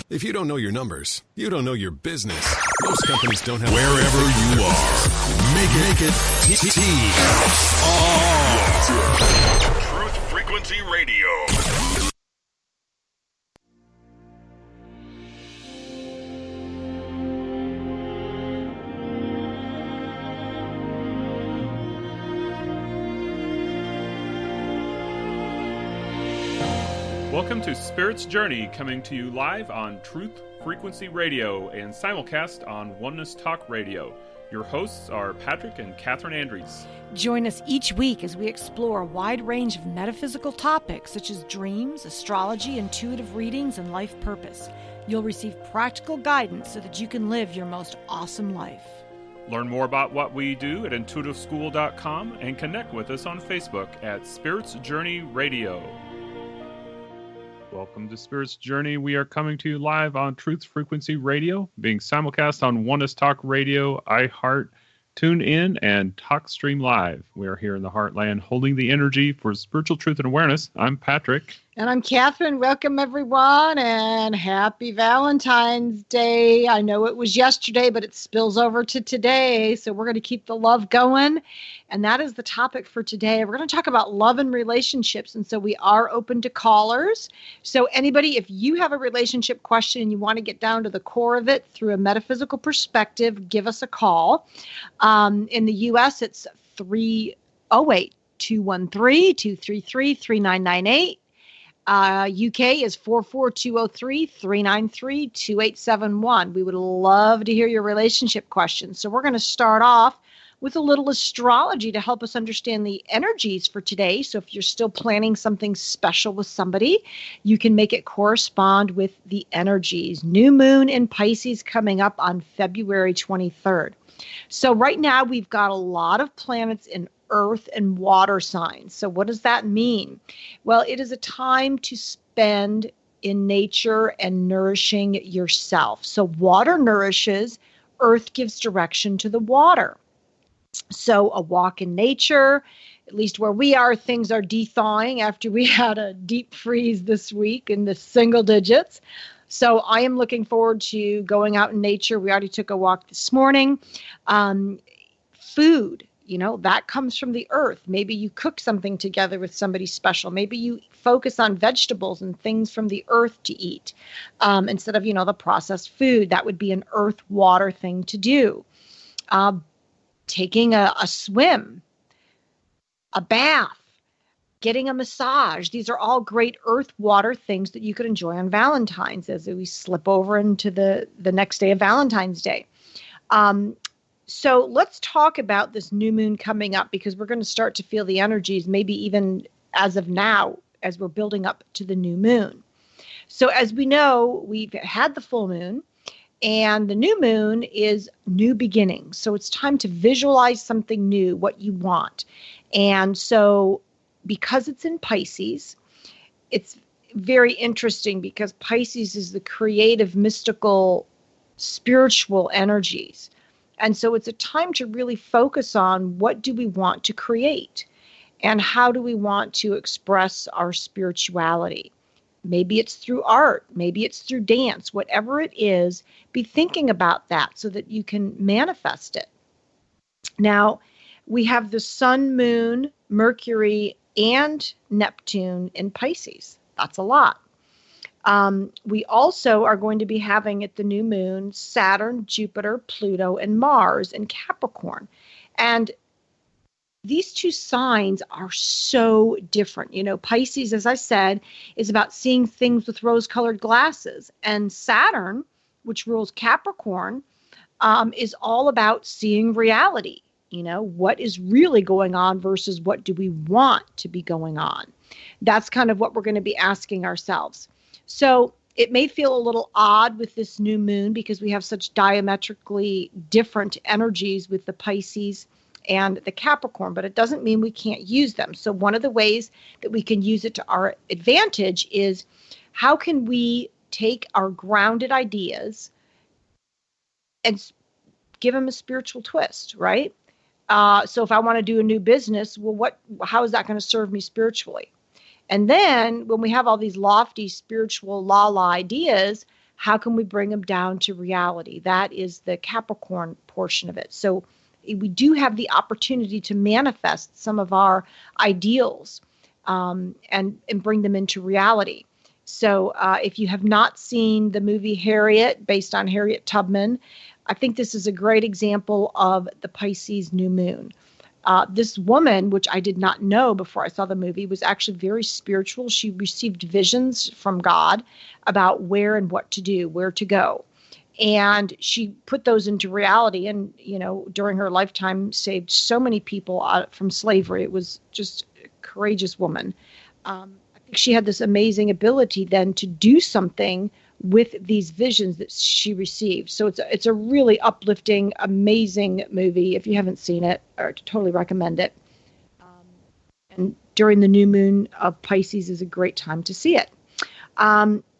If you don't know your numbers, you don't know your business. Most companies don't have... Wherever you are, make it Truth Frequency Radio. Welcome to Spirit's Journey, coming to you live on Truth Frequency Radio and simulcast on Oneness Talk Radio. Your hosts are Patrick and Kathryn Andries. Join us each week as we explore a wide range of metaphysical topics such as dreams, astrology, intuitive readings, and life purpose. You'll receive practical guidance so that you can live your most awesome life. Learn more about what we do at intuitiveschool.com and connect with us on Facebook at Spirit's Journey Radio. Welcome to Spirit's Journey. We are coming to you live on Truth Frequency Radio, being simulcast on Oneness Talk Radio, iHeart, TuneIn, and TalkStream Live. We are here in the Heartland holding the energy for spiritual truth and awareness. I'm Patrick. And I'm Kathryn. Welcome, everyone, and happy Valentine's Day. I know it was yesterday, but it spills over to today, so we're going to keep the love going. And that is the topic for today. We're going to talk about love and relationships, and so we are open to callers. So anybody, if you have a relationship question and you want to get down to the core of it through a metaphysical perspective, give us a call. In the U.S., it's 308-213-233-3998. UK is 44203-393-2871. We would love to hear your relationship questions. So we're going to start off with a little astrology to help us understand the energies for today. So if you're still planning something special with somebody, you can make it correspond with the energies. New moon in Pisces coming up on February 23rd. So right now we've got a lot of planets in earth and water signs. So what does that mean? Well, it is a time to spend in nature and nourishing yourself. So water nourishes, earth gives direction to the water. So a walk in nature, at least where we are, things are de-thawing after we had a deep freeze this week in the single digits. So I am looking forward to going out in nature. We already took a walk this morning. Food. That comes from the earth. Maybe you cook something together with somebody special. Maybe you focus on vegetables and things from the earth to eat instead of, the processed food. That would be an earth water thing to do. Taking a swim, a bath, getting a massage. These are all great earth water things that you could enjoy on Valentine's as we slip over into the next day of Valentine's Day. So let's talk about this new moon coming up, because we're going to start to feel the energies, maybe even as of now, as we're building up to the new moon. So as we know, we've had the full moon, and the new moon is new beginnings. So it's time to visualize something new, what you want. And so because it's in Pisces, it's very interesting because Pisces is the creative, mystical, spiritual energies. And so it's a time to really focus on what do we want to create and how do we want to express our spirituality. Maybe it's through art, maybe it's through dance, whatever it is, be thinking about that so that you can manifest it. Now, we have the sun, moon, Mercury, and Neptune in Pisces. That's a lot. We also are going to be having at the new moon Saturn, Jupiter, Pluto, and Mars in Capricorn. And these two signs are so different. Pisces, as I said, is about seeing things with rose-colored glasses. And Saturn, which rules Capricorn, is all about seeing reality. What is really going on versus what do we want to be going on? That's kind of what we're going to be asking ourselves. So it may feel a little odd with this new moon because we have such diametrically different energies with the Pisces and the Capricorn, but it doesn't mean we can't use them. So one of the ways that we can use it to our advantage is how can we take our grounded ideas and give them a spiritual twist, right? So if I want to do a new business, well, how is that going to serve me spiritually? And then when we have all these lofty spiritual la ideas, How can we bring them down to reality? That is the Capricorn portion of it. So we do have the opportunity to manifest some of our ideals and bring them into reality. So if you have not seen the movie Harriet, based on Harriet Tubman, I think this is a great example of the Pisces new moon. This woman, which I did not know before I saw the movie, was actually very spiritual. She received visions from God about where and what to do, where to go. And she put those into reality and, during her lifetime saved so many people from slavery. It was just a courageous woman. I think she had this amazing ability then to do something with these visions that she received. So it's a really uplifting, amazing movie. If you haven't seen it, I totally recommend it. And during the new moon of Pisces is a great time to see it.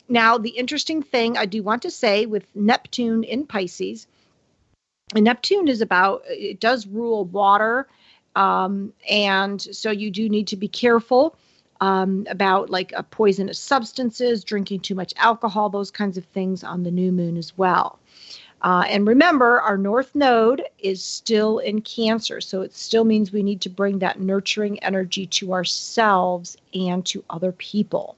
Now, the interesting thing I do want to say with Neptune in Pisces, and Neptune it does rule water. And so you do need to be careful about like poisonous substances, drinking too much alcohol, those kinds of things on the new moon as well. And remember, our North Node is still in Cancer, so it still means we need to bring that nurturing energy to ourselves and to other people.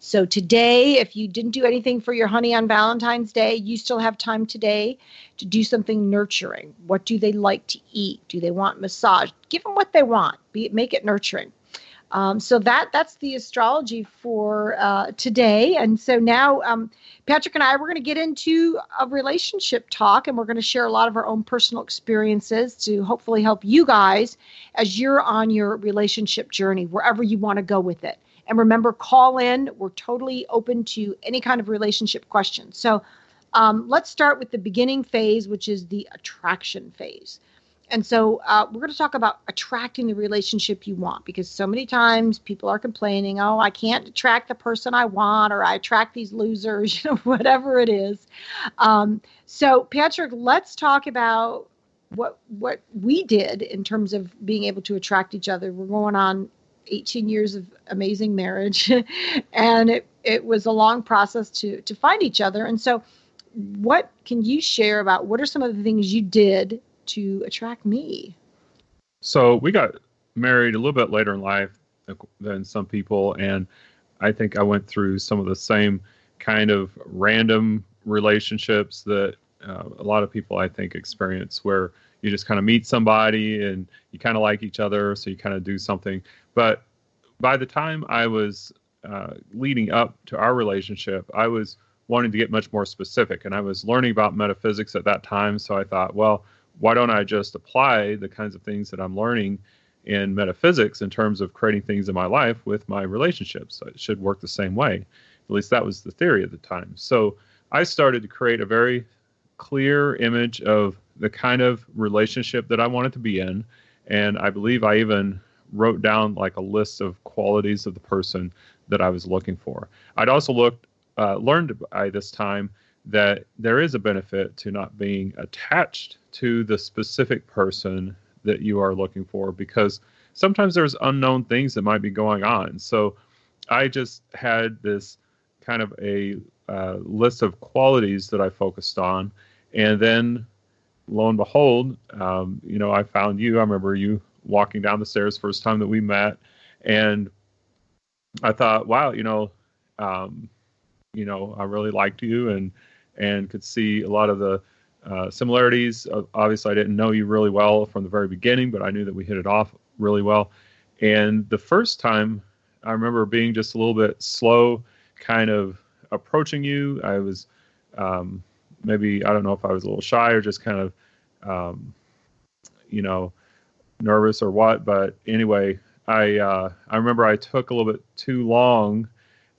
So today, if you didn't do anything for your honey on Valentine's Day, you still have time today to do something nurturing. What do they like to eat? Do they want massage? Give them what they want. Make it nurturing. So that's the astrology for today. And so now Patrick and I, we're going to get into a relationship talk, and we're going to share a lot of our own personal experiences to hopefully help you guys as you're on your relationship journey, wherever you want to go with it. And remember, call in. We're totally open to any kind of relationship questions. So let's start with the beginning phase, which is the attraction phase. And so we're going to talk about attracting the relationship you want, because so many times people are complaining, oh, I can't attract the person I want, or I attract these losers, whatever it is. So Patrick, let's talk about what we did in terms of being able to attract each other. We're going on 18 years of amazing marriage, and it was a long process to find each other. And so what can you share about what are some of the things you did to attract me? So we got married a little bit later in life than some people, and I think I went through some of the same kind of random relationships that a lot of people, I think, experience, where you just kind of meet somebody and you kind of like each other, so you kind of do something. But by the time I was leading up to our relationship, I was wanting to get much more specific, and I was learning about metaphysics at that time. So I thought, well, why don't I just apply the kinds of things that I'm learning in metaphysics in terms of creating things in my life with my relationships? So it should work the same way. At least that was the theory at the time. So I started to create a very clear image of the kind of relationship that I wanted to be in. And I believe I even wrote down like a list of qualities of the person that I was looking for. I'd also learned by this time that there is a benefit to not being attached to the specific person that you are looking for, because sometimes there's unknown things that might be going on. So I just had this kind of a list of qualities that I focused on. And then lo and behold, I found you. I remember you walking down the stairs first time that we met. And I thought, wow, I really liked you and could see a lot of the similarities. Obviously, I didn't know you really well from the very beginning, but I knew that we hit it off really well. And the first time, I remember being just a little bit slow, kind of approaching you. I was maybe, I don't know if I was a little shy or just kind of, nervous or what. But anyway, I remember I took a little bit too long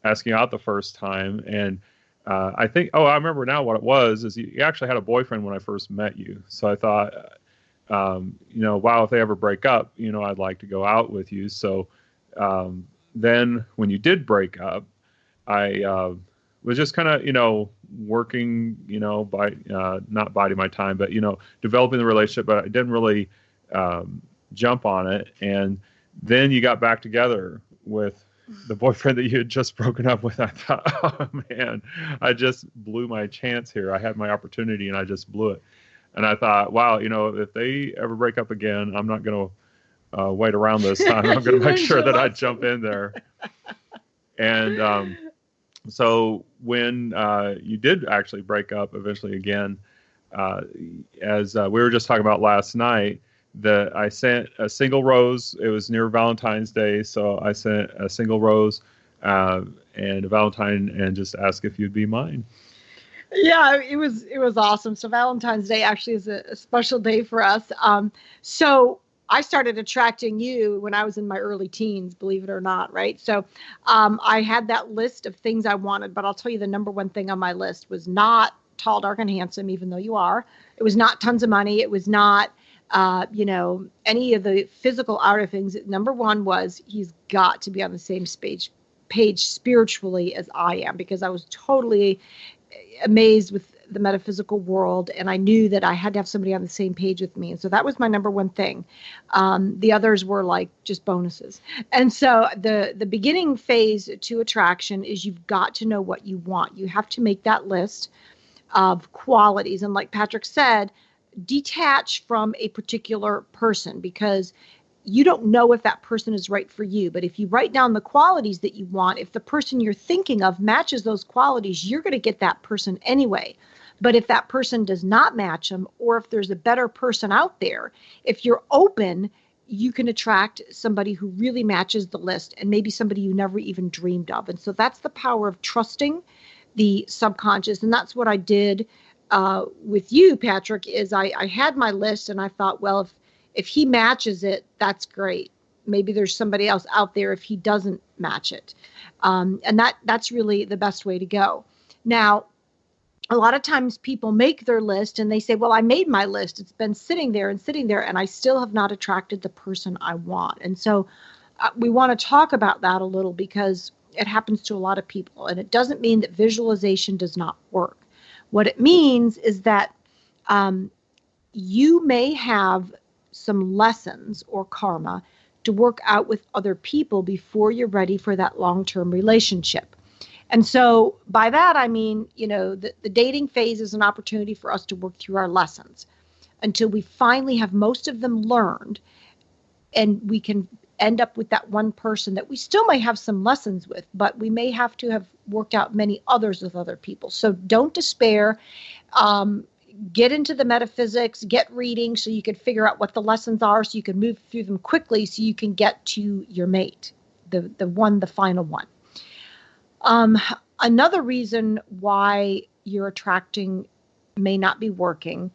asking out the first time. And I think, I remember now what it was, is you actually had a boyfriend when I first met you. So I thought, wow, if they ever break up, I'd like to go out with you. So then when you did break up, I was just kind of, working, by not biding my time, but, developing the relationship, but I didn't really jump on it. And then you got back together with the boyfriend that you had just broken up with, I thought, oh man, I just blew my chance here. I had my opportunity and I just blew it. And I thought, wow, if they ever break up again, I'm not going to wait around this time. I'm going to make sure that I jump in there. And so when you did actually break up eventually again, as we were just talking about last night, that I sent a single rose. It was near Valentine's Day, so I sent a single rose and a Valentine and just asked if you'd be mine. Yeah, it was awesome. So Valentine's Day actually is a special day for us. So I started attracting you when I was in my early teens, believe it or not, right? So I had that list of things I wanted, but I'll tell you the number one thing on my list was not tall, dark, and handsome, even though you are. It was not tons of money. It was not, any of the physical outer things. Number one was he's got to be on the same page spiritually as I am, because I was totally amazed with the metaphysical world, and I knew that I had to have somebody on the same page with me. And so that was my number one thing. The others were like just bonuses. And so the beginning phase to attraction is you've got to know what you want. You have to make that list of qualities. And like Patrick said, detach from a particular person, because you don't know if that person is right for you. But if you write down the qualities that you want, if the person you're thinking of matches those qualities, you're going to get that person anyway. But if that person does not match them, or if there's a better person out there, if you're open, you can attract somebody who really matches the list, and maybe somebody you never even dreamed of. And so that's the power of trusting the subconscious. And that's what I did with you, Patrick, is I had my list and I thought, well, if he matches it, that's great. Maybe there's somebody else out there if he doesn't match it. And that's really the best way to go. Now, a lot of times people make their list and they say, well, I made my list. It's been sitting there, and I still have not attracted the person I want. And so we want to talk about that a little, because it happens to a lot of people. And it doesn't mean that visualization does not work. What it means is that you may have some lessons or karma to work out with other people before you're ready for that long-term relationship. And so by that, I mean, the dating phase is an opportunity for us to work through our lessons until we finally have most of them learned, and we can end up with that one person that we still may have some lessons with, but we may have to have worked out many others with other people. So don't despair. Get into the metaphysics, get reading so you can figure out what the lessons are, so you can move through them quickly so you can get to your mate, the final one. Another reason why your attracting may not be working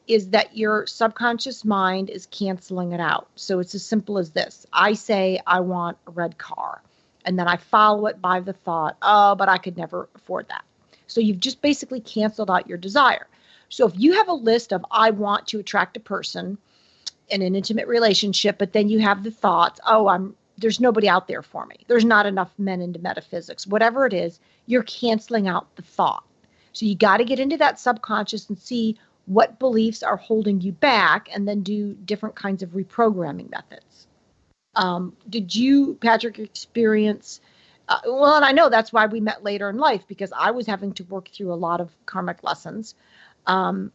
is that your subconscious mind is canceling it out. So it's as simple as this. I say, I want a red car. And then I follow it by the thought, oh, but I could never afford that. So you've just basically canceled out your desire. So if you have a list of, I want to attract a person in an intimate relationship, but then you have the thoughts, there's nobody out there for me. There's not enough men into metaphysics. Whatever it is, you're canceling out the thought. So you got to get into that subconscious and see what beliefs are holding you back, and then do different kinds of reprogramming methods. Did you, Patrick, experience, and I know that's why we met later in life, because I was having to work through a lot of karmic lessons. But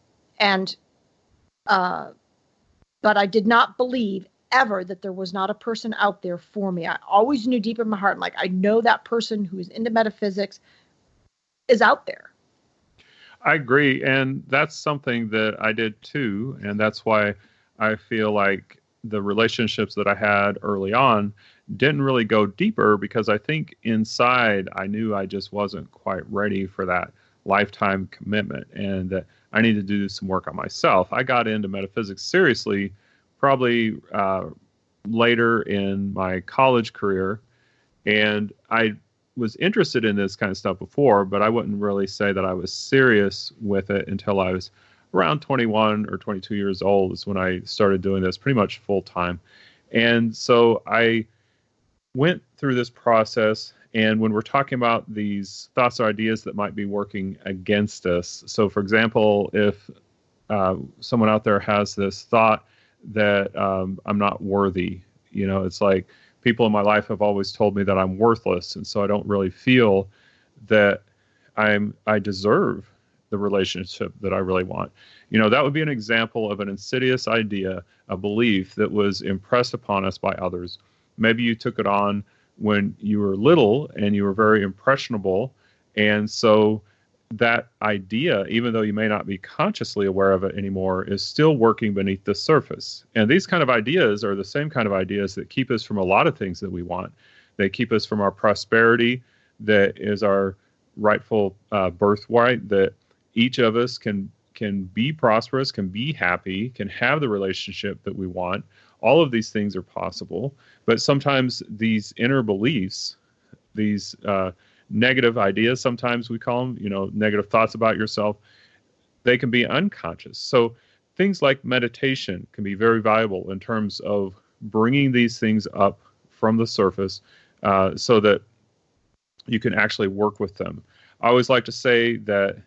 I did not believe ever that there was not a person out there for me. I always knew deep in my heart, I know that person who is into metaphysics is out there. I agree. And that's something that I did too. And that's why I feel like the relationships that I had early on didn't really go deeper, because I think inside I knew I just wasn't quite ready for that lifetime commitment, and that I needed to do some work on myself. I got into metaphysics seriously probably later in my college career, and I was interested in this kind of stuff before, but I wouldn't really say that I was serious with it until I was around 21 or 22 years old is when I started doing this pretty much full time. And so I went through this process. And when we're talking about these thoughts or ideas that might be working against us, so for example, if someone out there has this thought that I'm not worthy, it's like people in my life have always told me that I'm worthless, and so I don't really feel that I deserve the relationship that I really want. That would be an example of an insidious idea, a belief that was impressed upon us by others. Maybe you took it on when you were little and you were very impressionable, and so that idea, even though you may not be consciously aware of it anymore, is still working beneath the surface. And these kind of ideas are the same kind of ideas that keep us from a lot of things that we want. They keep us from our prosperity that is our rightful birthright, that each of us can be prosperous, can be happy, can have the relationship that we want. All of these things are possible, but sometimes these inner beliefs, these negative ideas, sometimes we call them, negative thoughts about yourself, they can be unconscious. So things like meditation can be very valuable in terms of bringing these things up from the surface so that you can actually work with them. I always like to say that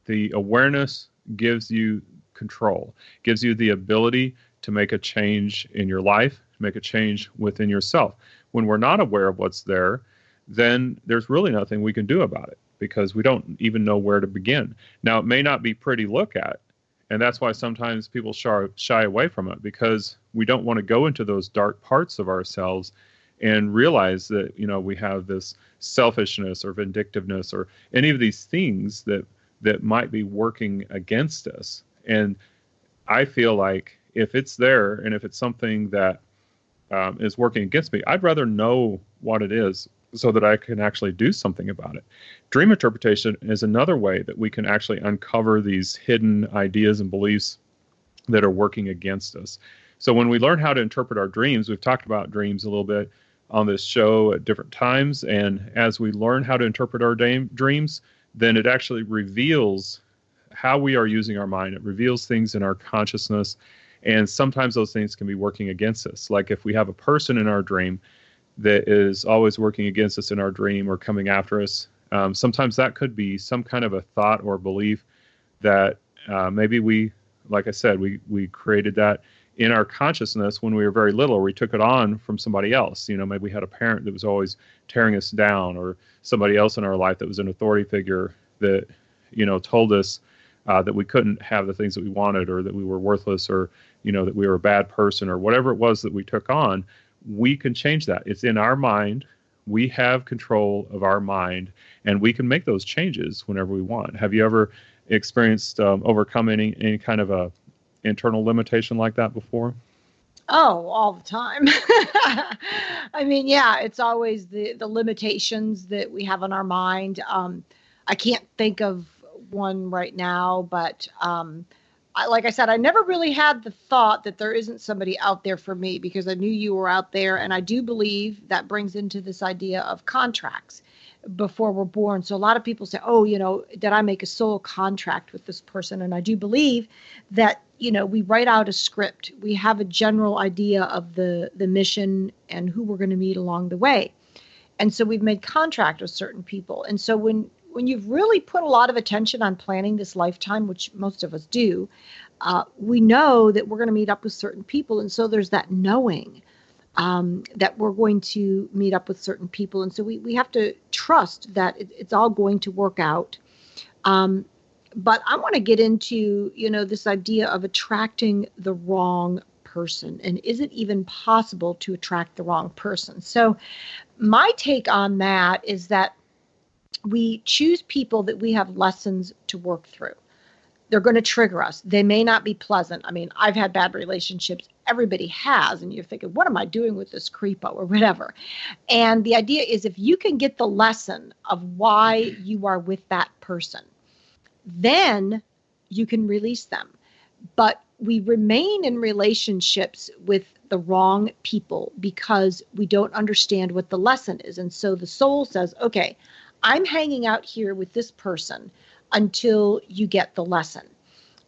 the awareness gives you control, gives you the ability to make a change in your life, make a change within yourself. When we're not aware of what's there, then there's really nothing we can do about it because we don't even know where to begin. Now, it may not be pretty to look at, and that's why sometimes people shy away from it, because we don't want to go into those dark parts of ourselves and realize that, we have this selfishness or vindictiveness or any of these things that might be working against us. And I feel like if it's there and if it's something that is working against me, I'd rather know what it is so that I can actually do something about it. Dream interpretation is another way that we can actually uncover these hidden ideas and beliefs that are working against us. So when we learn how to interpret our dreams, we've talked about dreams a little bit on this show at different times, and as we learn how to interpret our dreams, then it actually reveals how we are using our mind. It reveals things in our consciousness, and sometimes those things can be working against us. Like if we have a person in our dream that is always working against us in our dream or coming after us, sometimes that could be some kind of a thought or belief that maybe we, like I said, we created that in our consciousness when we were very little, or we took it on from somebody else. Maybe we had a parent that was always tearing us down, or somebody else in our life that was an authority figure that, told us that we couldn't have the things that we wanted, or that we were worthless, or, that we were a bad person, or whatever it was that we took on. We can change that. It's in our mind. We have control of our mind, and we can make those changes whenever we want. Have you ever experienced overcoming any kind of a internal limitation like that before? Oh, all the time. I mean, yeah, it's always the limitations that we have on our mind. I can't think of one right now, but like I said, I never really had the thought that there isn't somebody out there for me, because I knew you were out there. And I do believe that brings into this idea of contracts before we're born. So a lot of people say, oh, did I make a soul contract with this person? And I do believe that, we write out a script. We have a general idea of the mission and who we're going to meet along the way. And so we've made contract with certain people. And so when you've really put a lot of attention on planning this lifetime, which most of us do, we know that we're going to meet up with certain people. And so there's that knowing that we're going to meet up with certain people. And so we have to trust that it's all going to work out. But I want to get into, this idea of attracting the wrong person. And is it even possible to attract the wrong person? So my take on that is that we choose people that we have lessons to work through. They're going to trigger us. They may not be pleasant. I mean, I've had bad relationships. Everybody has. And you're thinking, what am I doing with this creepo or whatever? And the idea is, if you can get the lesson of why you are with that person, then you can release them. But we remain in relationships with the wrong people because we don't understand what the lesson is. And so the soul says, okay, I'm hanging out here with this person until you get the lesson.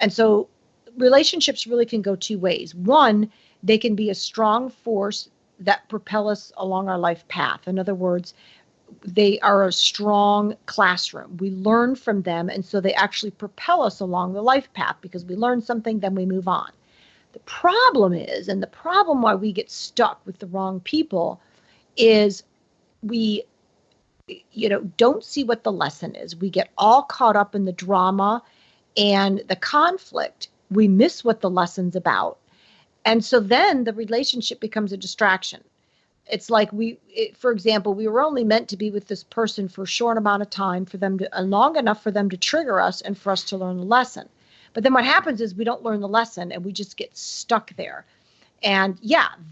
And so relationships really can go two ways. One, they can be a strong force that propel us along our life path. In other words, they are a strong classroom. We learn from them, and so they actually propel us along the life path because we learn something, then we move on. The problem is, and the problem why we get stuck with the wrong people, is we, don't see what the lesson is. We get all caught up in the drama and the conflict. We miss what the lesson's about. And so then the relationship becomes a distraction. It's like for example, we were only meant to be with this person for a short amount of time, long enough for them to trigger us and for us to learn the lesson. But then what happens is we don't learn the lesson and we just get stuck there. And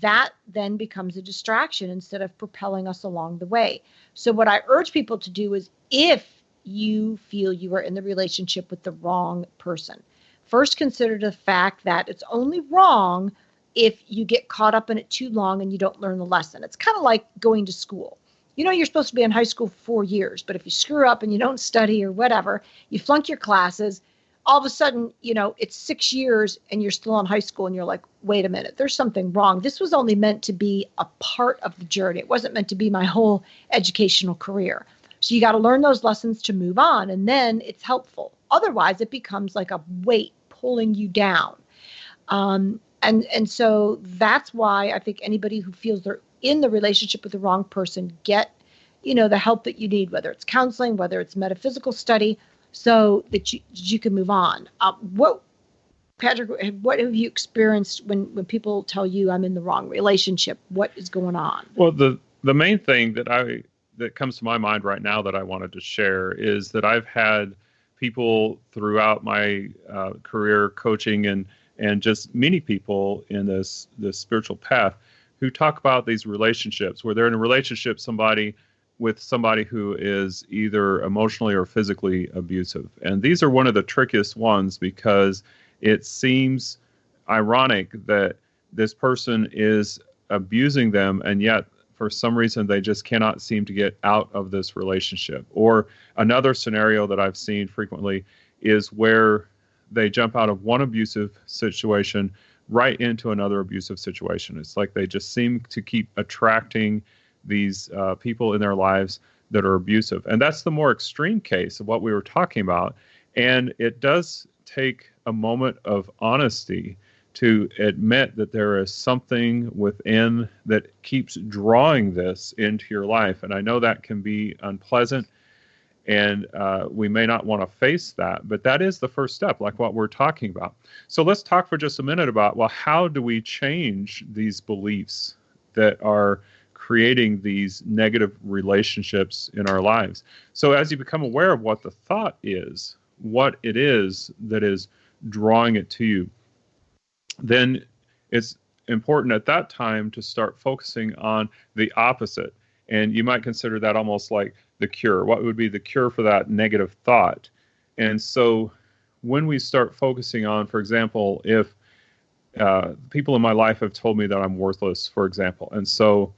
that then becomes a distraction instead of propelling us along the way. So what I urge people to do is, if you feel you are in the relationship with the wrong person, first consider the fact that it's only wrong if you get caught up in it too long and you don't learn the lesson. It's kind of like going to school. You're supposed to be in high school for 4 years, but if you screw up and you don't study or whatever, you flunk your classes, all of a sudden, it's 6 years and you're still in high school and you're like, wait a minute, there's something wrong. This was only meant to be a part of the journey. It wasn't meant to be my whole educational career. So you got to learn those lessons to move on, and then it's helpful. Otherwise, it becomes like a weight pulling you down. And so that's why I think anybody who feels they're in the relationship with the wrong person, get, the help that you need, whether it's counseling, whether it's metaphysical study, so that you can move on. Patrick, what have you experienced when people tell you I'm in the wrong relationship? What is going on? Well, the main thing that comes to my mind right now that I wanted to share is that I've had people throughout my career coaching and just many people in this spiritual path who talk about these relationships where they're in a relationship with somebody who is either emotionally or physically abusive. And these are one of the trickiest ones because it seems ironic that this person is abusing them, and yet for some reason they just cannot seem to get out of this relationship. Or another scenario that I've seen frequently is where they jump out of one abusive situation right into another abusive situation. It's like they just seem to keep attracting these people in their lives that are abusive. And that's the more extreme case of what we were talking about. And it does take a moment of honesty to admit that there is something within that keeps drawing this into your life. And I know that can be unpleasant, and we may not want to face that, but that is the first step, like what we're talking about. So let's talk for just a minute about, well, how do we change these beliefs that are creating these negative relationships in our lives? So as you become aware of what the thought is, what it is that is drawing it to you, then it's important at that time to start focusing on the opposite. And you might consider that almost like the cure. What would be the cure for that negative thought? And so when we start focusing on, for example, if people in my life have told me that I'm worthless, for example, and so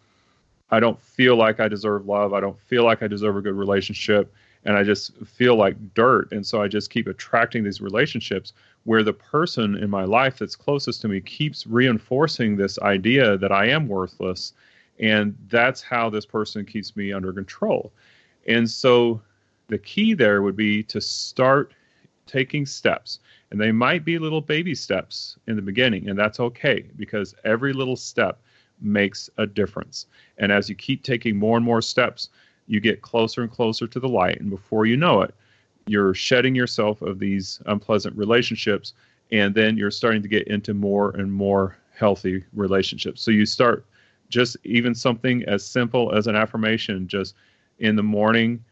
I don't feel like I deserve love, I don't feel like I deserve a good relationship, and I just feel like dirt, and so I just keep attracting these relationships where the person in my life that's closest to me keeps reinforcing this idea that I am worthless, and that's how this person keeps me under control. And so the key there would be to start taking steps, and they might be little baby steps in the beginning, and that's okay, because every little step makes a difference. And as you keep taking more and more steps, you get closer and closer to the light, and before you know it, you're shedding yourself of these unpleasant relationships, and then you're starting to get into more and more healthy relationships. So you start just even something as simple as an affirmation, just in the morning,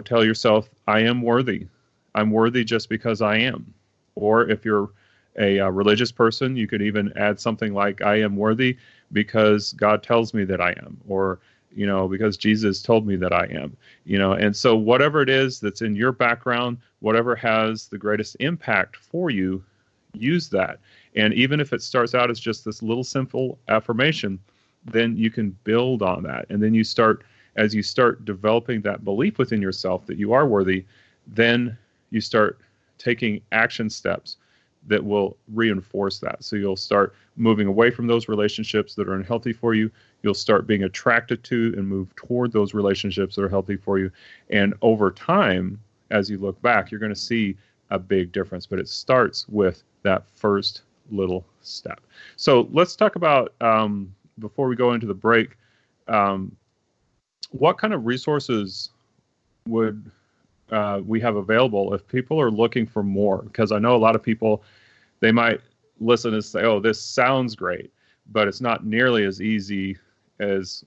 tell yourself, I am worthy. I'm worthy just because I am. Or if you're a religious person, you could even add something like, I am worthy because God tells me that I am, or because Jesus told me that I am, and so whatever it is that's in your background, whatever has the greatest impact for you, use that. And even if it starts out as just this little simple affirmation, then you can build on that. And then as you start developing that belief within yourself that you are worthy, then you start taking action steps that will reinforce that. So you'll start moving away from those relationships that are unhealthy for you. You'll start being attracted to and move toward those relationships that are healthy for you. And over time, as you look back, you're going to see a big difference. But it starts with that first little step. So let's talk about, before we go into the break, what kind of resources would we have available if people are looking for more? Because I know a lot of people, they might listen and say, oh, this sounds great, but it's not nearly as easy as,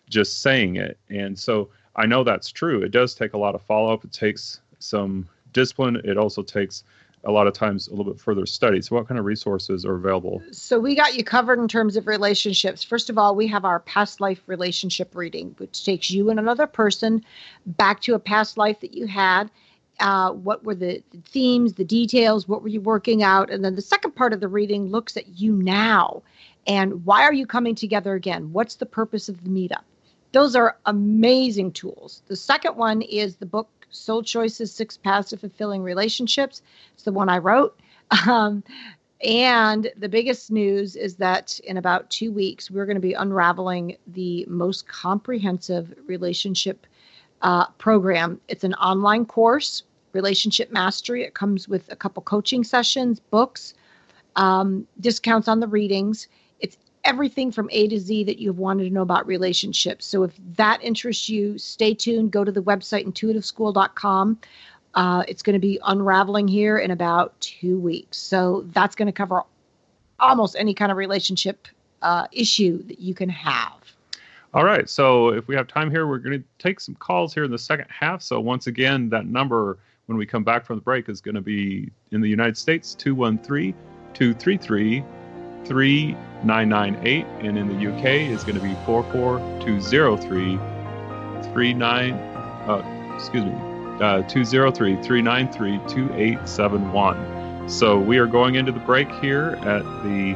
just saying it. And so I know that's true. It does take a lot of follow-up. It takes some discipline. It also takes a lot of times a little bit further study. So what kind of resources are available? So we got you covered in terms of relationships. First of all, we have our past life relationship reading, which takes you and another person back to a past life that you had. What were the themes, the details, what were you working out? And then the second part of the reading looks at you now. And why are you coming together again? What's the purpose of the meetup? Those are amazing tools. The second one is the book, Soul Choices, 6 Paths to Fulfilling Relationships. It's the one I wrote. And the biggest news is that in about 2 weeks, we're going to be unraveling the most comprehensive relationship program. It's an online course, Relationship Mastery. It comes with a couple coaching sessions, books, discounts on the readings. It's everything from A to Z that you've wanted to know about relationships. So if that interests you, stay tuned. Go to the website, intuitiveschool.com. It's going to be unraveling here in about 2 weeks. So that's going to cover almost any kind of relationship issue that you can have. All right. So if we have time here, we're going to take some calls here in the second half. So once again, that number when we come back from the break is going to be in the United States, 213-233-3998. And in the UK is going to be 203-393-2871. So we are going into the break here at the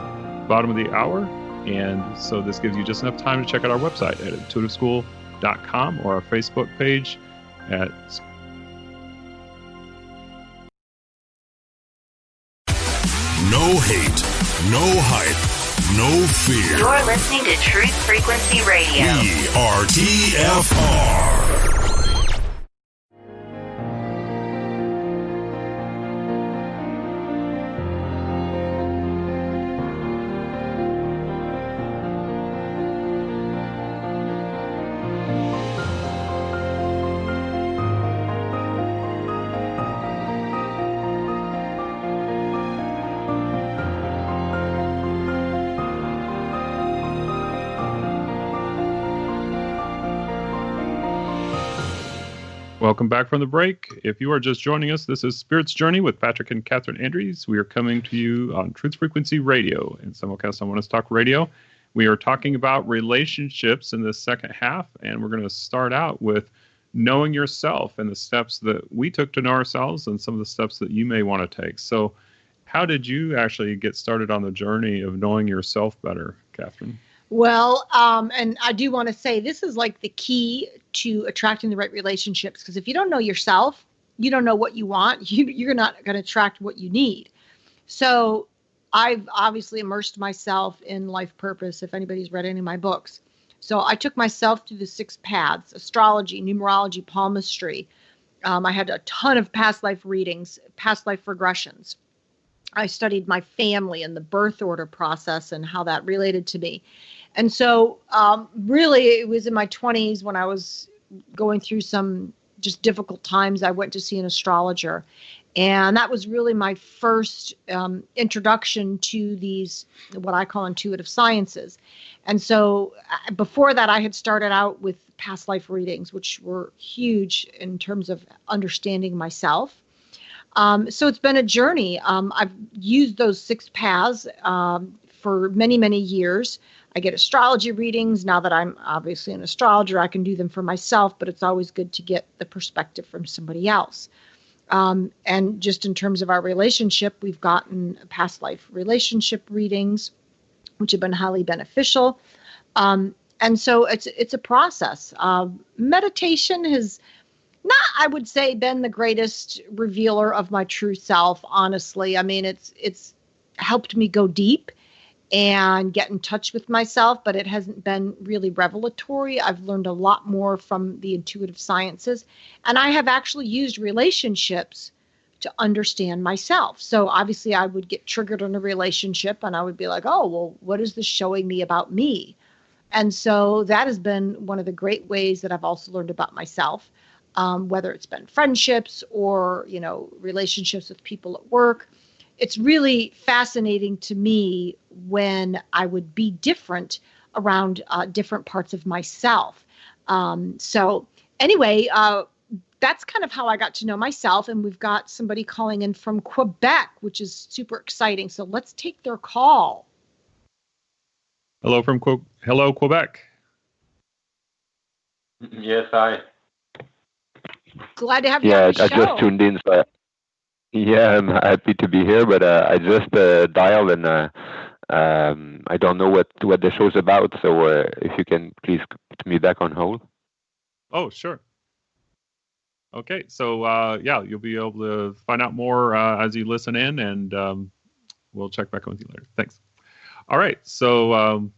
bottom of the hour. And so this gives you just enough time to check out our website at intuitiveschool.com or our Facebook page at No hate, no hype, no fear. You're listening to Truth Frequency Radio. We are TFR. Welcome back from the break. If you are just joining us, this is Spirit's Journey with Patrick and Kathryn Andries. We are coming to you on Truth Frequency Radio and simulcast on One Is Talk Radio. We are talking about relationships in this second half, and we're going to start out with knowing yourself and the steps that we took to know ourselves and some of the steps that you may want to take. So how did you actually get started on the journey of knowing yourself better, Kathryn? Well, and I do want to say this is like the key to attracting the right relationships, because if you don't know yourself, you don't know what you want, you're not going to attract what you need. So I've obviously immersed myself in life purpose, if anybody's read any of my books. So I took myself through the 6 paths: astrology, numerology, palmistry. I had a ton of past life readings, past life regressions. I studied my family and the birth order process and how that related to me. And so really it was in my 20s when I was going through some just difficult times. I went to see an astrologer, and that was really my first introduction to these, what I call intuitive sciences. And so before that, I had started out with past life readings, which were huge in terms of understanding myself. So it's been a journey. I've used those 6 paths for many, many years. I get astrology readings. Now that I'm obviously an astrologer, I can do them for myself, but it's always good to get the perspective from somebody else. And just in terms of our relationship, we've gotten past life relationship readings, which have been highly beneficial. And so it's a process. Meditation has not, I would say, been the greatest revealer of my true self, honestly. I mean, it's helped me go deep and get in touch with myself, but it hasn't been really revelatory. I've learned a lot more from the intuitive sciences, and I have actually used relationships to understand myself. So obviously I would get triggered in a relationship and I would be like, oh, well, what is this showing me about me? And so that has been one of the great ways that I've also learned about myself, whether it's been friendships or, relationships with people at work. It's really fascinating to me when I would be different around different parts of myself. So anyway, that's kind of how I got to know myself. And we've got somebody calling in from Quebec, which is super exciting. So let's take their call. Hello from Hello, Quebec. Yes, hi. Glad to have you on the show. I just tuned in. So I'm happy to be here, but I just dialed and I don't know what the show's about. So if you can please put me back on hold. Oh, sure. Okay, so you'll be able to find out more as you listen in, and we'll check back with you later. Thanks. All right, so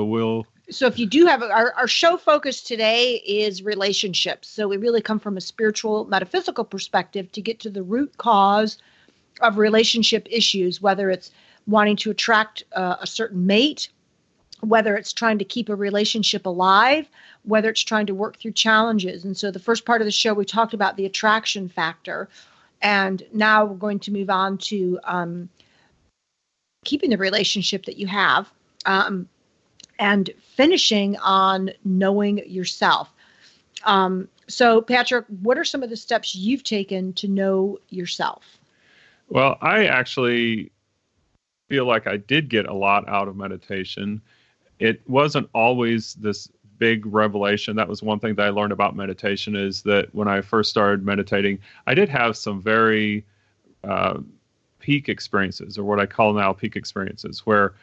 we'll. So if you do have our show focus today is relationships. So we really come from a spiritual, metaphysical perspective to get to the root cause of relationship issues, whether it's wanting to attract a certain mate, whether it's trying to keep a relationship alive, whether it's trying to work through challenges. And so the first part of the show, we talked about the attraction factor. And now we're going to move on to keeping the relationship that you have and finishing on knowing yourself. So Patrick, what are some of the steps you've taken to know yourself? Well, I actually feel like I did get a lot out of meditation. It wasn't always this big revelation. That was one thing that I learned about meditation, is that when I first started meditating, I did have some very peak experiences, or what I call now peak experiences, where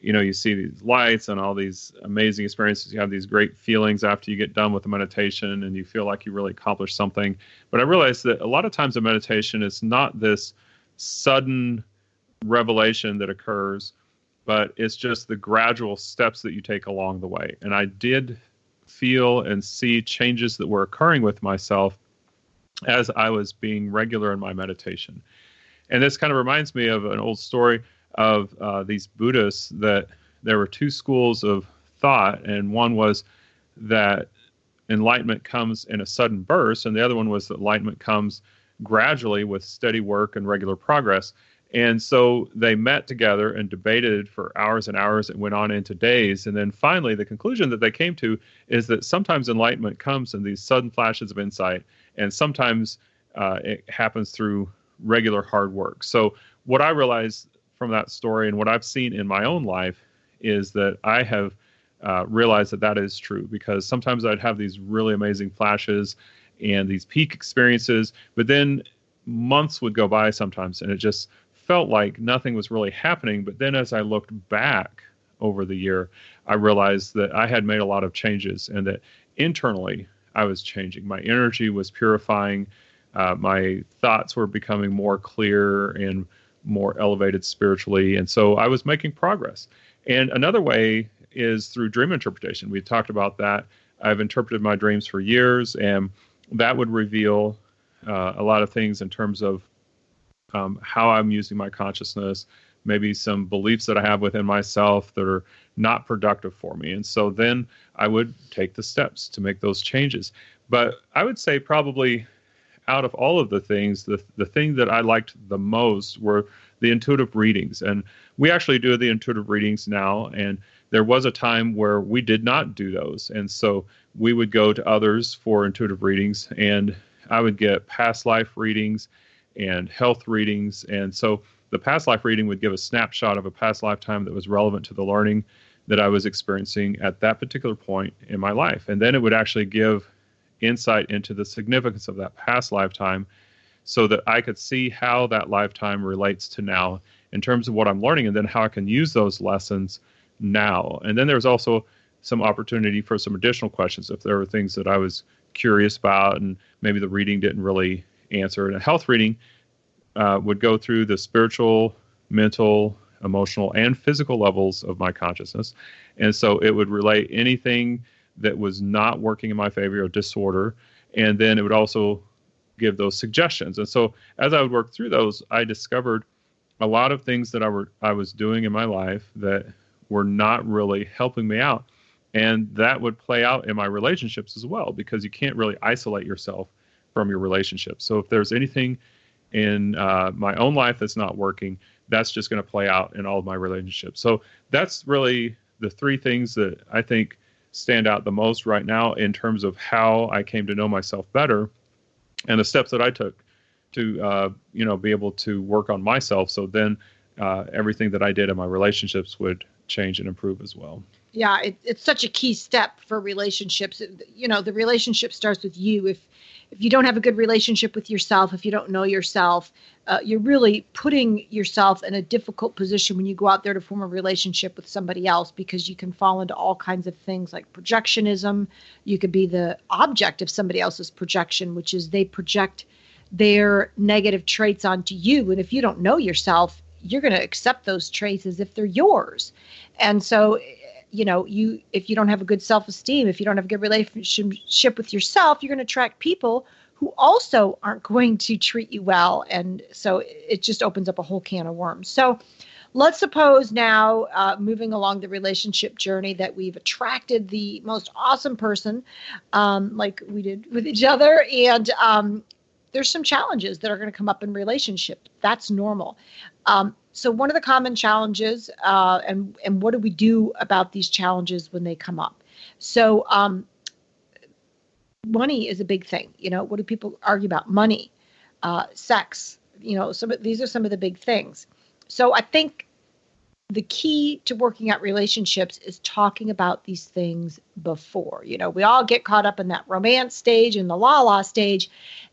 you see these lights and all these amazing experiences. You have these great feelings after you get done with the meditation, and you feel like you really accomplished something. But I realized that a lot of times in meditation, it's not this sudden revelation that occurs, but it's just the gradual steps that you take along the way. And I did feel and see changes that were occurring with myself as I was being regular in my meditation. And this kind of reminds me of an old story of these Buddhists, that there were two schools of thought, and one was that enlightenment comes in a sudden burst, and the other one was that enlightenment comes gradually with steady work and regular progress. And so they met together and debated for hours and hours. It went on into days. And then finally, the conclusion that they came to is that sometimes enlightenment comes in these sudden flashes of insight, and sometimes it happens through regular hard work. So what I realized from that story, and what I've seen in my own life, is that I have realized that is true, because sometimes I'd have these really amazing flashes and these peak experiences, but then months would go by sometimes, and it just felt like nothing was really happening. But then as I looked back over the year, I realized that I had made a lot of changes, and that internally I was changing. My energy was purifying. My thoughts were becoming more clear and more elevated spiritually. And so I was making progress. And another way is through dream interpretation. We talked about that. I've interpreted my dreams for years, and that would reveal a lot of things in terms of how I'm using my consciousness, maybe some beliefs that I have within myself that are not productive for me. And so then I would take the steps to make those changes. But I would say probably out of all of the things, the thing that I liked the most were the intuitive readings. And we actually do the intuitive readings now. And there was a time where we did not do those. And so we would go to others for intuitive readings, and I would get past life readings and health readings. And so the past life reading would give a snapshot of a past lifetime that was relevant to the learning that I was experiencing at that particular point in my life. And then it would actually give insight into the significance of that past lifetime, so that I could see how that lifetime relates to now in terms of what I'm learning, and then how I can use those lessons now. And then there's also some opportunity for some additional questions if there were things that I was curious about and maybe the reading didn't really answer. And a health reading would go through the spiritual, mental, emotional, and physical levels of my consciousness. And so it would relate anything that was not working in my favor or disorder. And then it would also give those suggestions. And so as I would work through those, I discovered a lot of things that I was doing in my life that were not really helping me out. And that would play out in my relationships as well, because you can't really isolate yourself from your relationships. So if there's anything in my own life that's not working, that's just going to play out in all of my relationships. So that's really the three things that I think stand out the most right now in terms of how I came to know myself better and the steps that I took to, be able to work on myself. So then everything that I did in my relationships would change and improve as well. Yeah, it's such a key step for relationships. The relationship starts with you. If you don't have a good relationship with yourself, if you don't know yourself, you're really putting yourself in a difficult position when you go out there to form a relationship with somebody else, because you can fall into all kinds of things like projectionism. You could be the object of somebody else's projection, which is they project their negative traits onto you. And if you don't know yourself, you're going to accept those traits as if they're yours. And so, if you don't have a good self-esteem, if you don't have a good relationship with yourself, you're going to attract people who also aren't going to treat you well. And so it just opens up a whole can of worms. So let's suppose now, moving along the relationship journey, that we've attracted the most awesome person, like we did with each other. And there's some challenges that are going to come up in relationship. That's normal. So one of the common challenges, and what do we do about these challenges when they come up? So money is a big thing. What do people argue about? Money, sex. These are some of the big things. So I think the key to working out relationships is talking about these things before. We all get caught up in that romance stage and the la-la stage.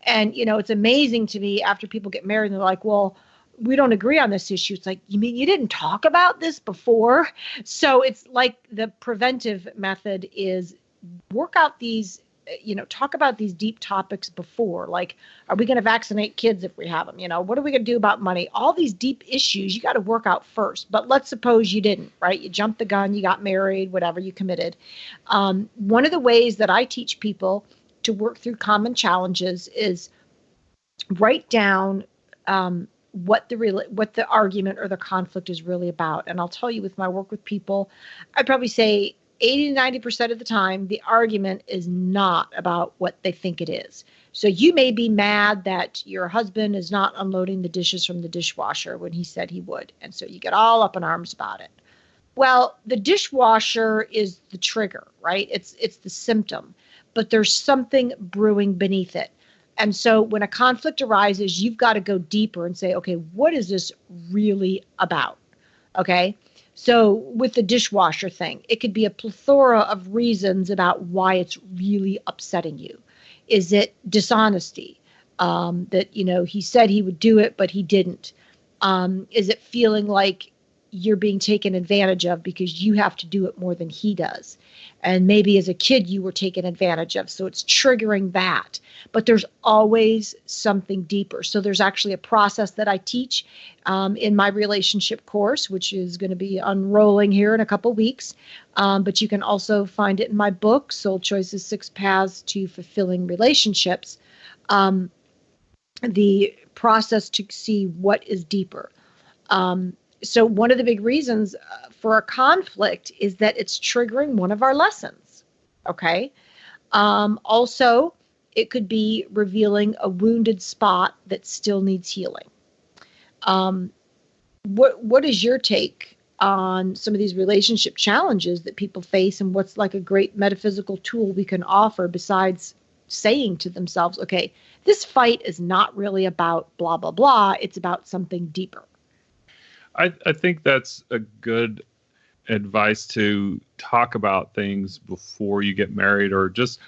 And, it's amazing to me after people get married and they're like, well, we don't agree on this issue. It's like, you mean you didn't talk about this before? So it's like the preventive method is work out these, talk about these deep topics before. Like, are we going to vaccinate kids if we have them? What are we going to do about money? All these deep issues you got to work out first. But let's suppose you didn't, right? You jumped the gun, you got married, whatever, you committed. One of the ways that I teach people to work through common challenges is write down what the argument or the conflict is really about. And I'll tell you, with my work with people, I'd probably say 80 to 90% of the time, the argument is not about what they think it is. So you may be mad that your husband is not unloading the dishes from the dishwasher when he said he would. And so you get all up in arms about it. Well, the dishwasher is the trigger, right? It's the symptom, but there's something brewing beneath it. And so when a conflict arises, you've got to go deeper and say, okay, what is this really about? Okay. So with the dishwasher thing, it could be a plethora of reasons about why it's really upsetting you. Is it dishonesty? That, he said he would do it, but he didn't. Is it feeling like you're being taken advantage of because you have to do it more than he does? And maybe as a kid, you were taken advantage of. So it's triggering that. But there's always something deeper. So there's actually a process that I teach in my relationship course, which is going to be unrolling here in a couple weeks. But you can also find it in my book, Soul Choices: 6 Paths to Fulfilling Relationships. The process to see what is deeper. So one of the big reasons for a conflict is that it's triggering one of our lessons. Okay. Also, it could be revealing a wounded spot that still needs healing. What is your take on some of these relationship challenges that people face, and what's like a great metaphysical tool we can offer besides saying to themselves, okay, this fight is not really about blah, blah, blah. It's about something deeper. I think that's a good advice, to talk about things before you get married, or just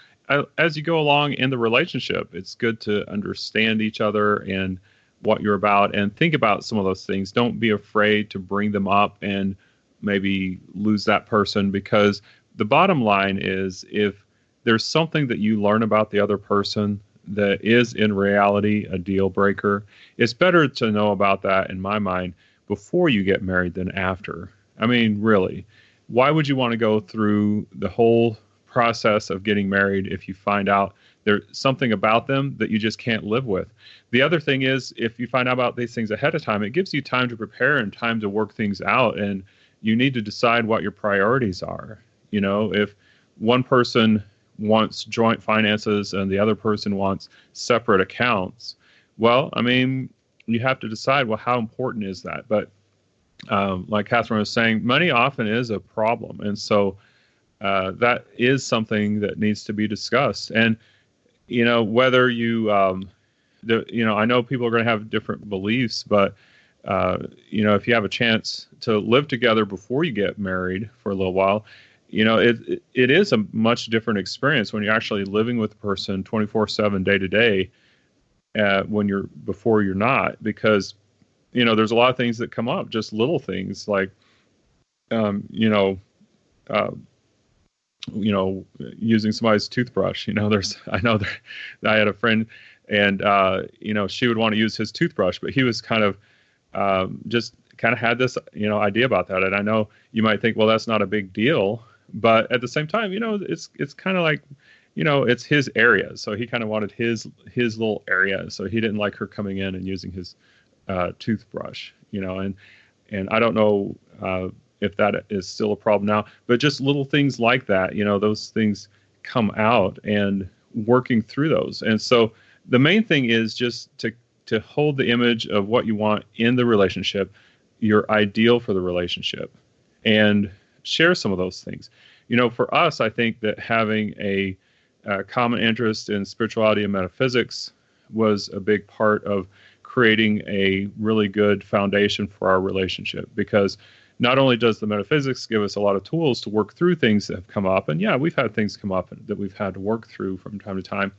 as you go along in the relationship. It's good to understand each other and what you're about, and think about some of those things. Don't be afraid to bring them up and maybe lose that person, because the bottom line is, if there's something that you learn about the other person that is in reality a deal breaker, it's better to know about that, in my mind, before you get married than after. I mean, really, why would you want to go through the whole process of getting married if you find out there's something about them that you just can't live with? The other thing is, if you find out about these things ahead of time, it gives you time to prepare and time to work things out. And, you need to decide what your priorities are. You know, if one person wants joint finances and the other person wants separate accounts, well, I mean, you have to decide, well, how important is that? But like Kathryn was saying, money often is a problem. And so that is something that needs to be discussed. And, you know, whether you, I know people are going to have different beliefs, but, you know, if you have a chance to live together before you get married for a little while, you know, it is a much different experience when you're actually living with a person 24/7, day to day, before you're not, because, you know, there's a lot of things that come up, just little things like, using somebody's toothbrush. You know, I had a friend, and you know, she would want to use his toothbrush, but he was kind of just had this, you know, idea about that. And I know you might think, well, that's not a big deal, but at the same time, you know, it's kind of like, you know, it's his area, so he kind of wanted his little area, so he didn't like her coming in and using his toothbrush, you know, and I don't know if that is still a problem now, but just little things like that, you know, those things come out, and working through those. And so the main thing is just to hold the image of what you want in the relationship, your ideal for the relationship, and share some of those things. You know, for us, I think that having a common interest in spirituality and metaphysics was a big part of creating a really good foundation for our relationship, because not only does the metaphysics give us a lot of tools to work through things that have come up, and yeah, we've had things come up that we've had to work through from time to time,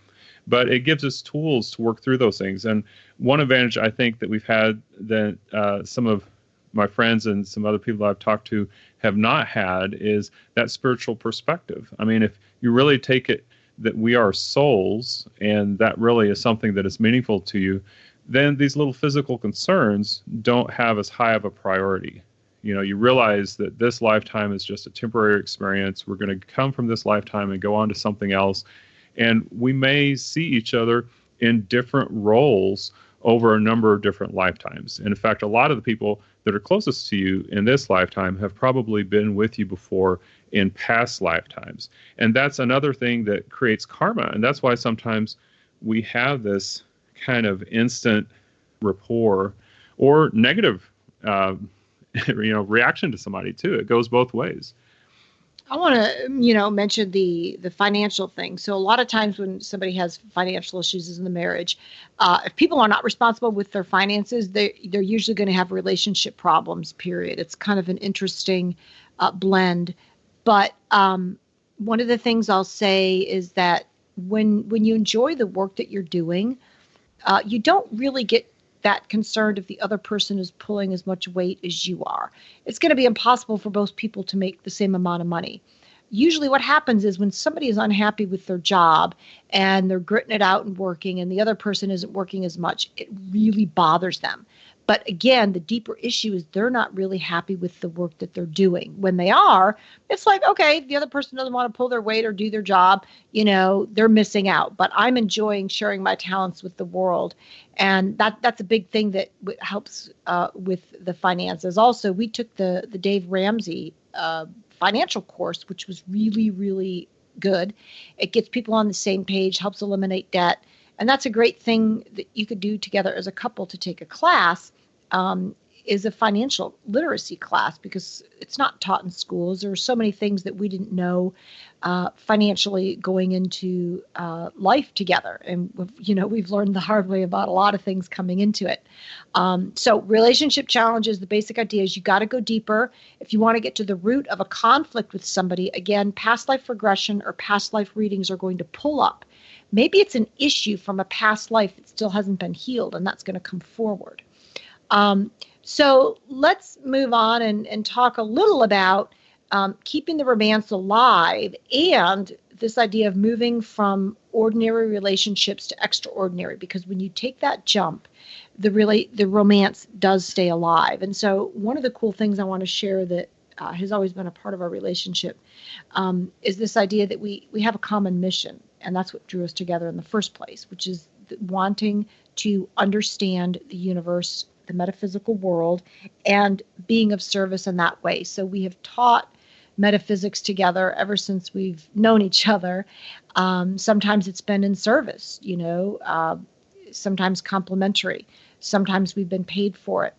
but it gives us tools to work through those things. And one advantage I think that we've had that some of my friends and some other people I've talked to have not had is that spiritual perspective. I mean, if you really take it that we are souls, and that really is something that is meaningful to you, then these little physical concerns don't have as high of a priority. You know, you realize that this lifetime is just a temporary experience. We're going to come from this lifetime and go on to something else. And we may see each other in different roles over a number of different lifetimes. And in fact, a lot of the people that are closest to you in this lifetime have probably been with you before in past lifetimes. And that's another thing that creates karma. And that's why sometimes we have this kind of instant rapport or negative reaction to somebody too. It goes both ways. I want to, mention the financial thing. So a lot of times when somebody has financial issues in the marriage, if people are not responsible with their finances, they're usually going to have relationship problems, period. It's kind of an interesting blend. But one of the things I'll say is that when you enjoy the work that you're doing, you don't really get that concerned if the other person is pulling as much weight as you are. It's going to be impossible for both people to make the same amount of money. Usually what happens is when somebody is unhappy with their job and they're gritting it out and working and the other person isn't working as much, it really bothers them. But again, the deeper issue is they're not really happy with the work that they're doing. When they are, it's like, okay, the other person doesn't want to pull their weight or do their job, they're missing out. But I'm enjoying sharing my talents with the world. And that's a big thing that helps with the finances. Also, we took the Dave Ramsey financial course, which was really, really good. It gets people on the same page, helps eliminate debt. And that's a great thing that you could do together as a couple to take a class, is a financial literacy class, because it's not taught in schools. There are so many things that we didn't know financially going into life together. And, we've learned the hard way about a lot of things coming into it. So relationship challenges, the basic idea is you got to go deeper. If you want to get to the root of a conflict with somebody, again, past life regression or past life readings are going to pull up. Maybe it's an issue from a past life that still hasn't been healed, and that's going to come forward. So let's move on and talk a little about keeping the romance alive and this idea of moving from ordinary relationships to extraordinary, because when you take that jump, the romance does stay alive. And so one of the cool things I want to share that has always been a part of our relationship is this idea that we have a common mission. And that's what drew us together in the first place, which is wanting to understand the universe the metaphysical world and being of service in that way. So we have taught metaphysics together ever since we've known each other. Sometimes it's been in service, sometimes complimentary. Sometimes we've been paid for it.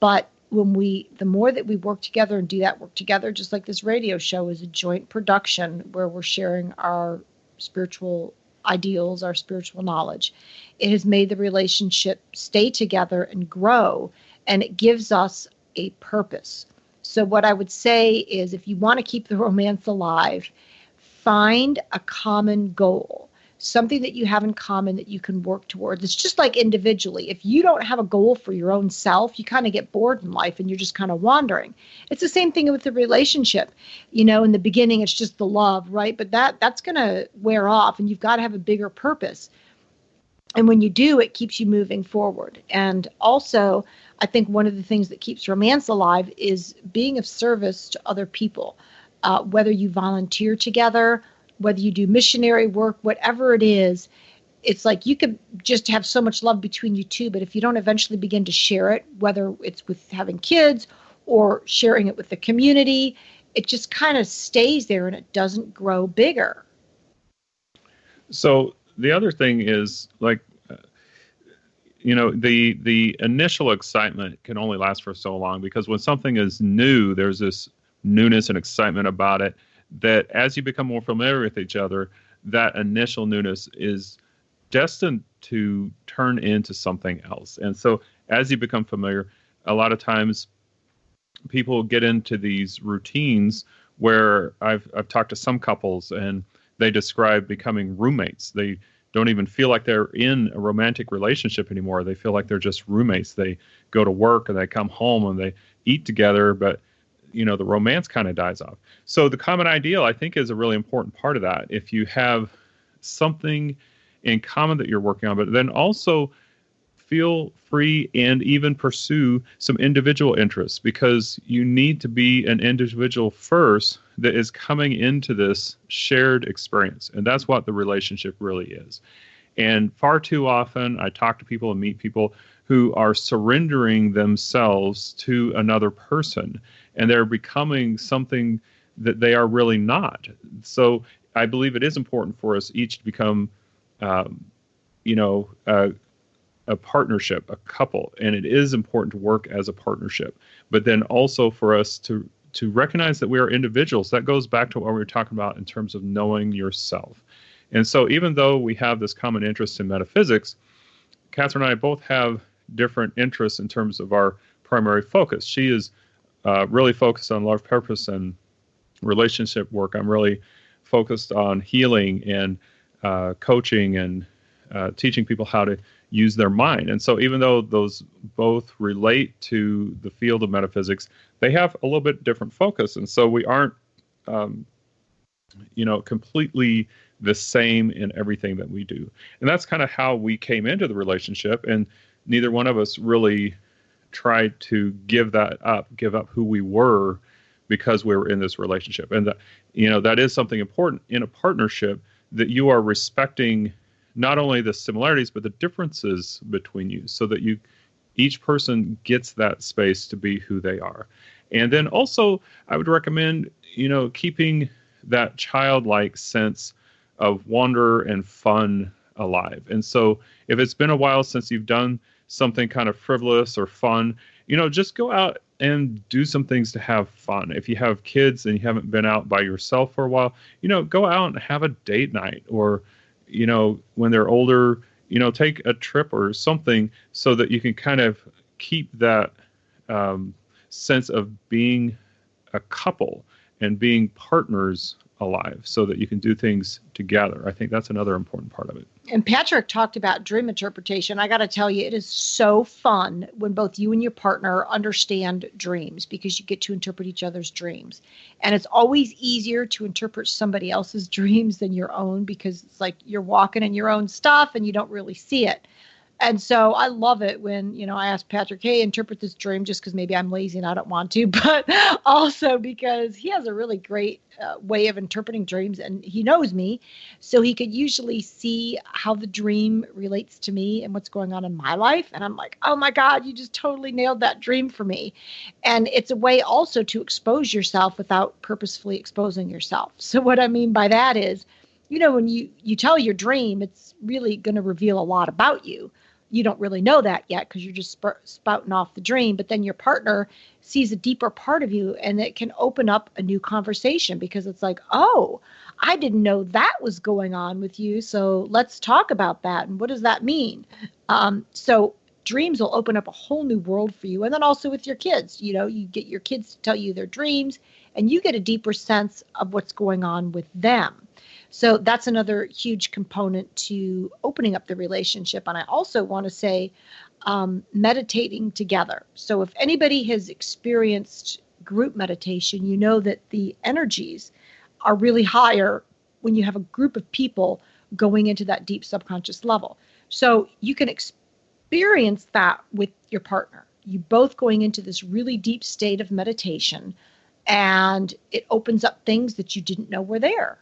But the more that we work together and do that work together, just like this radio show is a joint production where we're sharing our spiritual ideals, our spiritual knowledge, it has made the relationship stay together and grow, and it gives us a purpose. So what I would say is, if you want to keep the romance alive, find a common goal, something that you have in common that you can work towards. It's just like individually. If you don't have a goal for your own self, you kind of get bored in life and you're just kind of wandering. It's the same thing with the relationship. In the beginning, it's just the love, right? But that's going to wear off, and you've got to have a bigger purpose. And when you do, it keeps you moving forward. And also, I think one of the things that keeps romance alive is being of service to other people, whether you volunteer together, whether you do missionary work, whatever it is. It's like you could just have so much love between you two, but if you don't eventually begin to share it, whether it's with having kids or sharing it with the community, it just kind of stays there and it doesn't grow bigger. So the other thing is, like, the initial excitement can only last for so long, because when something is new, there's this newness and excitement about it, that as you become more familiar with each other, that initial newness is destined to turn into something else. And so as you become familiar, a lot of times people get into these routines where I've talked to some couples and they describe becoming roommates. They don't even feel like they're in a romantic relationship anymore. They feel like they're just roommates. They go to work and they come home and they eat together, but the romance kind of dies off. So the common ideal, I think, is a really important part of that. If you have something in common that you're working on, but then also feel free and even pursue some individual interests, because you need to be an individual first that is coming into this shared experience. And that's what the relationship really is. And far too often, I talk to people and meet people who are surrendering themselves to another person, and they're becoming something that they are really not. So I believe it is important for us each to become, a partnership, a couple, and it is important to work as a partnership. But then also for us to recognize that we are individuals. That goes back to what we were talking about in terms of knowing yourself. And so even though we have this common interest in metaphysics, Kathryn and I both have different interests in terms of our primary focus. She is really focused on love, purpose, and relationship work. I'm really focused on healing and coaching and teaching people how to use their mind. And so even though those both relate to the field of metaphysics, they have a little bit different focus. And so we aren't, completely the same in everything that we do. And that's kind of how we came into the relationship. And neither one of us really tried to give up who we were because we were in this relationship. And that is something important in a partnership, that you are respecting not only the similarities, but the differences between you, so that each person gets that space to be who they are. And then also, I would recommend, keeping that childlike sense of wonder and fun alive. And so if it's been a while since you've done something kind of frivolous or fun, just go out and do some things to have fun. If you have kids and you haven't been out by yourself for a while, go out and have a date night, or, when they're older, take a trip or something, so that you can kind of keep that sense of being a couple and being partners alive, so that you can do things together. I think that's another important part of it. And Patrick talked about dream interpretation. I got to tell you, it is so fun when both you and your partner understand dreams, because you get to interpret each other's dreams. And it's always easier to interpret somebody else's dreams than your own, because it's like you're walking in your own stuff and you don't really see it. And so I love it when, I ask Patrick, hey, interpret this dream, just because maybe I'm lazy and I don't want to, but also because he has a really great way of interpreting dreams, and he knows me. So he could usually see how the dream relates to me and what's going on in my life. And I'm like, oh my God, you just totally nailed that dream for me. And it's a way also to expose yourself without purposefully exposing yourself. So what I mean by that is, when you tell your dream, it's really going to reveal a lot about you. You don't really know that yet because you're just spouting off the dream, but then your partner sees a deeper part of you, and it can open up a new conversation because it's like, oh, I didn't know that was going on with you. So let's talk about that. And what does that mean? So dreams will open up a whole new world for you. And then also with your kids, you get your kids to tell you their dreams, and you get a deeper sense of what's going on with them. So that's another huge component to opening up the relationship. And I also want to say meditating together. So if anybody has experienced group meditation, you know that the energies are really higher when you have a group of people going into that deep subconscious level. So you can experience that with your partner. You both going into this really deep state of meditation, and it opens up things that you didn't know were there.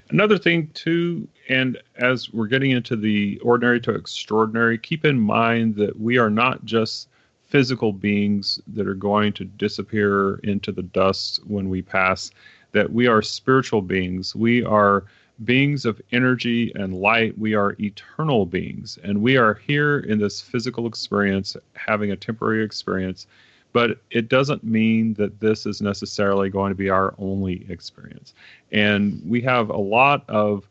Another thing, too, and as we're getting into the ordinary to extraordinary, keep in mind that we are not just physical beings that are going to disappear into the dust when we pass, that we are spiritual beings. We are beings of energy and light. We are eternal beings, and we are here in this physical experience, having a temporary experience. But it doesn't mean that this is necessarily going to be our only experience. And we have a lot of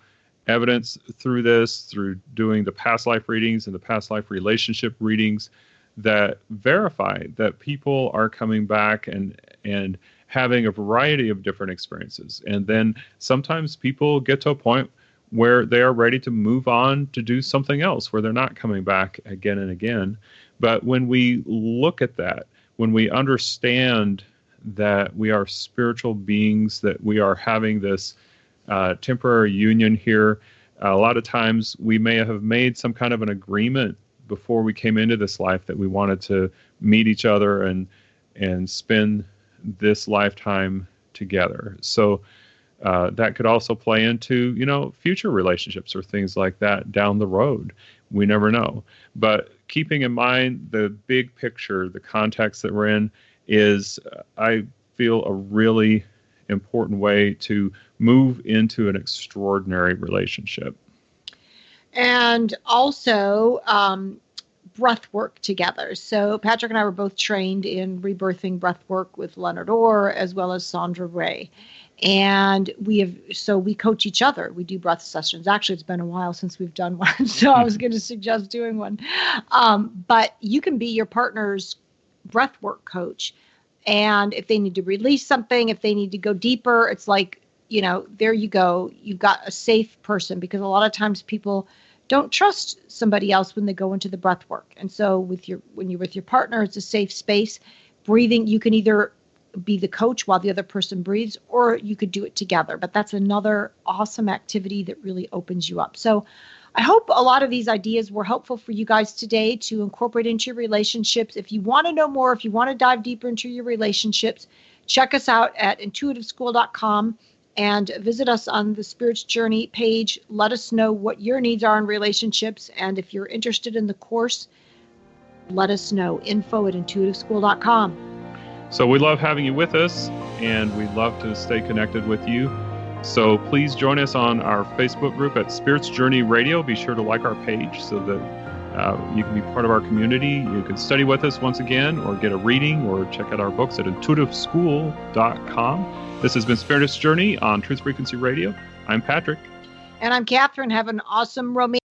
evidence through this, through doing the past life readings and the past life relationship readings, that verify that people are coming back and having a variety of different experiences. And then sometimes people get to a point where they are ready to move on to do something else, where they're not coming back again and again. But when we look at that, when we understand that we are spiritual beings, that we are having this temporary union here, a lot of times we may have made some kind of an agreement before we came into this life that we wanted to meet each other and spend this lifetime together. So that could also play into, future relationships or things like that down the road. We never know. But keeping in mind the big picture, the context that we're in is, I feel, a really important way to move into an extraordinary relationship. And also breath work together. So Patrick and I were both trained in rebirthing breath work with Leonard Orr as well as Sandra Ray. And we coach each other. We do breath sessions. Actually, it's been a while since we've done one, so I was going to suggest doing one. But you can be your partner's breath work coach. And if they need to release something, if they need to go deeper, it's like, there you go. You've got a safe person, because a lot of times people don't trust somebody else when they go into the breath work. And so when you're with your partner, it's a safe space. Breathing, you can either be the coach while the other person breathes, or you could do it together. But that's another awesome activity that really opens you up. So I hope a lot of these ideas were helpful for you guys today to incorporate into your relationships. If you want to know more, if you want to dive deeper into your relationships, check us out at intuitiveschool.com and visit us on the Spirit's Journey page. Let us know what your needs are in relationships. And if you're interested in the course, let us know. info@intuitiveschool.com. So we love having you with us, and we'd love to stay connected with you. So please join us on our Facebook group at Spirit's Journey Radio. Be sure to like our page so that you can be part of our community. You can study with us once again, or get a reading, or check out our books at intuitiveschool.com. This has been Spirit's Journey on Truth Frequency Radio. I'm Patrick. And I'm Kathryn. Have an awesome romantic